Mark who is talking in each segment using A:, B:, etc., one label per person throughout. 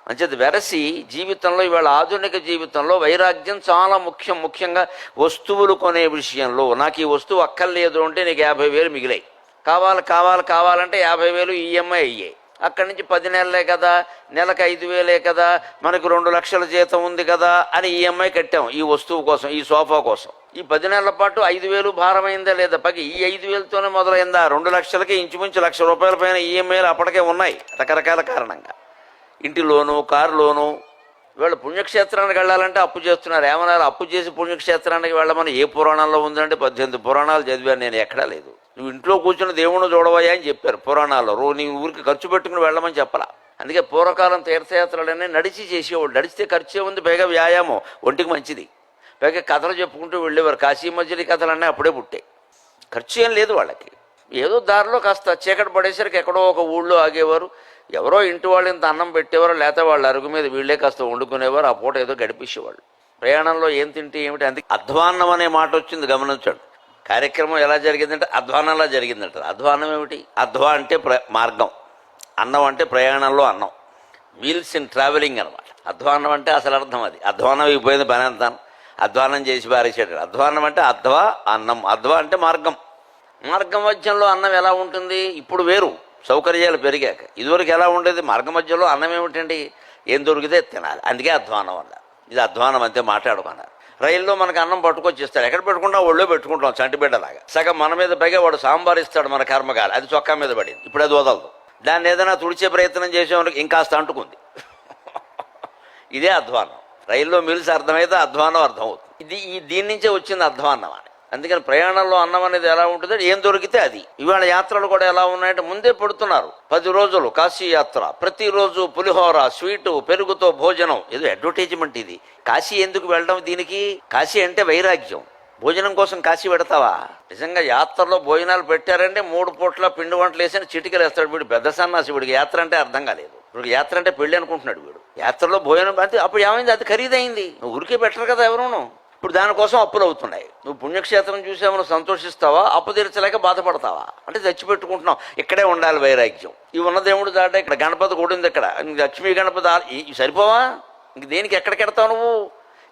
A: అంచేది వెరసి జీవితంలో ఇవాళ ఆధునిక జీవితంలో వైరాగ్యం చాలా ముఖ్యంగా వస్తువులు కొనే విషయంలో నాకు ఈ వస్తువు అక్కర్లేదు అంటే నీకు 50,000 మిగిలాయి, కావాలంటే 50,000 ఈఎంఐ అయ్యాయి. అక్కడి నుంచి 10 నెలలే కదా, నెలకు 5,000 కదా, మనకు 2 లక్షల జీతం ఉంది కదా అని ఈఎంఐ కట్టాం ఈ వస్తువు కోసం, ఈ సోఫా కోసం. ఈ 10 నెలల పాటు 5,000 భారమైందా లేదా? పైకి ఈ 5,000తోనే మొదలైందా? 2 లక్షలకి ఇంచుమించు ₹1,00,000 పైన ఈఎంఐలు అప్పటికే ఉన్నాయి రకరకాల కారణంగా. ఇంటి లోను, కారు లోను. వీళ్ళు పుణ్యక్షేత్రానికి వెళ్ళాలంటే అప్పు చేస్తున్నారు. ఏమన్నారు? అప్పు చేసి పుణ్యక్షేత్రానికి వెళ్ళమని ఏ పురాణంలో ఉందంటే 18 పురాణాలు చదివాను నేను, ఎక్కడా లేదు. నువ్వు ఇంట్లో కూర్చుని దేవుణ్ణి చూడవయ్యా అని చెప్పారు పురాణాల్లో. నీ ఊరికి ఖర్చు పెట్టుకుని వెళ్ళమని చెప్పాల. అందుకే పూర్వకాలం తీర్థయాత్రలనే నడిచి చేసేవాడు. నడిస్తే ఖర్చే ఉంది, పైగా వ్యాయామం, ఒంటికి మంచిది. పైగా కథలు చెప్పుకుంటూ వెళ్ళేవారు. కాశీ మధ్యలో కథలన్నీ అప్పుడే పుట్టాయి. ఖర్చు ఏం లేదు వాళ్ళకి. ఏదో దారిలో కాస్త చీకటి పడేసరికి ఎక్కడో ఒక ఊళ్ళో ఆగేవారు, ఎవరో ఇంటి వాళ్ళు ఇంత అన్నం పెట్టేవారు, లేకపోతే వాళ్ళ అరుగు మీద వీళ్ళే కాస్త వండుకునేవారు. ఆ పూట ఏదో గడిపేసేవాళ్ళు. ప్రయాణంలో ఏం తింటే ఏమిటి, అందుకే అధ్వాన్నం అనే మాట వచ్చింది, గమనించండి. కార్యక్రమం ఎలా జరిగిందంటే అధ్వానంలా జరిగిందంట. అధ్వానం ఏమిటి? అధ్వా అంటే మార్గం, అన్నం అంటే ప్రయాణంలో అన్నం, మీల్స్ ఇన్ ట్రావెలింగ్ అనమాట. అధ్వానం అంటే అసలు అర్థం అది. అధ్వానం అయిపోయింది పని అంతా, అధ్వానం చేసి పారేసాడు. అధ్వానం అంటే అధ్వా అన్నం, అధ్వా అంటే మార్గం. మార్గం మధ్యంలో అన్నం ఎలా ఉంటుంది? ఇప్పుడు వేరు, సౌకర్యాలు పెరిగాక. ఇదివరకు ఎలా ఉండేది? మార్గ మధ్యలో అన్నం ఏమిటండి, ఏం దొరికితే తినాలి. అందుకే అధ్వానం అన్న. ఇది అధ్వానం అంతే, మాట్లాడుకున్నారు. రైల్లో మనకు అన్నం పట్టుకొచ్చిస్తాడు, ఎక్కడ పెట్టుకుంటాం? ఒళ్ళో పెట్టుకుంటాం చంటిబిడ్డలాగా. సగం మన మీద పైగా వాడు సాంబార్ ఇస్తాడు, మన కర్మకాలి, అది చొక్కా మీద పడింది, ఇప్పుడు అది వదలదు. దాన్ని ఏదైనా తుడిచే ప్రయత్నం చేసేవాళ్ళకి ఇంకాస్త అంటుకుంది. ఇదే అధ్వానం. రైల్లో మీల్స్ అర్థమైతే అధ్వానం అర్థమవుతుంది. దీని నుంచే వచ్చింది అధ్వానం అని. అందుకని ప్రయాణంలో అన్నం అనేది ఎలా ఉంటుందో ఏం దొరికితే అది. ఇవాళ యాత్రలు కూడా ఎలా ఉన్నాయంటే ముందే పెడుతున్నారు. 10 రోజులు కాశీ యాత్ర, ప్రతిరోజు పులిహోర, స్వీటు, పెరుగుతో భోజనం. ఏదో అడ్వర్టైజ్మెంట్ ఇది. కాశీ ఎందుకు వెళ్ళడం దీనికి? కాశీ అంటే వైరాగ్యం. భోజనం కోసం కాశీ పెడతావా? నిజంగా యాత్రలో భోజనాలు పెట్టారంటే 3 పూట్ల పిండి వంటలు వేసి చిటికలు వేస్తాడు. వీడు పెద్ద సన్నాసి, వీడికి యాత్ర అంటే అర్థం కాలేదు. వీడికి యాత్ర అంటే పెళ్లి అనుకుంటున్నాడు వీడు. యాత్రలో భోజనం అంటే అప్పుడు ఏమైంది? అది ఖరీదైంది. నువ్వు ఊరికే పెట్టరు కదా ఎవరును. ఇప్పుడు దానికోసం అప్పులు అవుతున్నాయి. నువ్వు పుణ్యక్షేత్రం చూసామని సంతోషిస్తావా? అప్పు తీర్చలేక బాధపడతావా? అంటే తెచ్చిపెట్టుకుంటున్నావు. ఇక్కడే ఉండాలి వైరాగ్యం. ఈ ఉన్న దేవుడు దాట ఇక్కడ గణపతి కూడా ఉంది, ఇక్కడ లక్ష్మీ గణపతి సరిపోవా? ఇంక దేనికి ఎక్కడికి వెడతావు నువ్వు?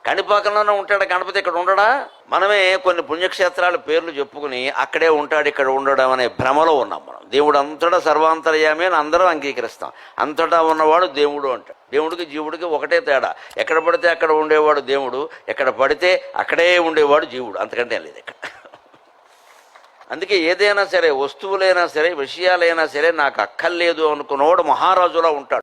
A: కణిపాకంలోనే ఉంటాడు గణపతి, ఇక్కడ ఉండడా? మనమే కొన్ని పుణ్యక్షేత్రాల పేర్లు చెప్పుకుని అక్కడే ఉంటాడు ఇక్కడ ఉండడం అనే భ్రమలో ఉన్నాం మనం. దేవుడు అంతటా సర్వాంతర్యామి అని అందరం అంగీకరిస్తాం. అంతటా ఉన్నవాడు దేవుడు అంటాడు. దేవుడికి జీవుడికి ఒకటే తేడా. ఎక్కడ పడితే అక్కడ ఉండేవాడు దేవుడు, ఎక్కడ పడితే అక్కడే ఉండేవాడు జీవుడు, అంతకంటే లేదు ఇక్కడ. అందుకే ఏదైనా సరే, వస్తువులైనా సరే, విషయాలైనా సరే నాకు అక్కర్లేదు అనుకున్నవాడు మహారాజులా ఉంటాడు.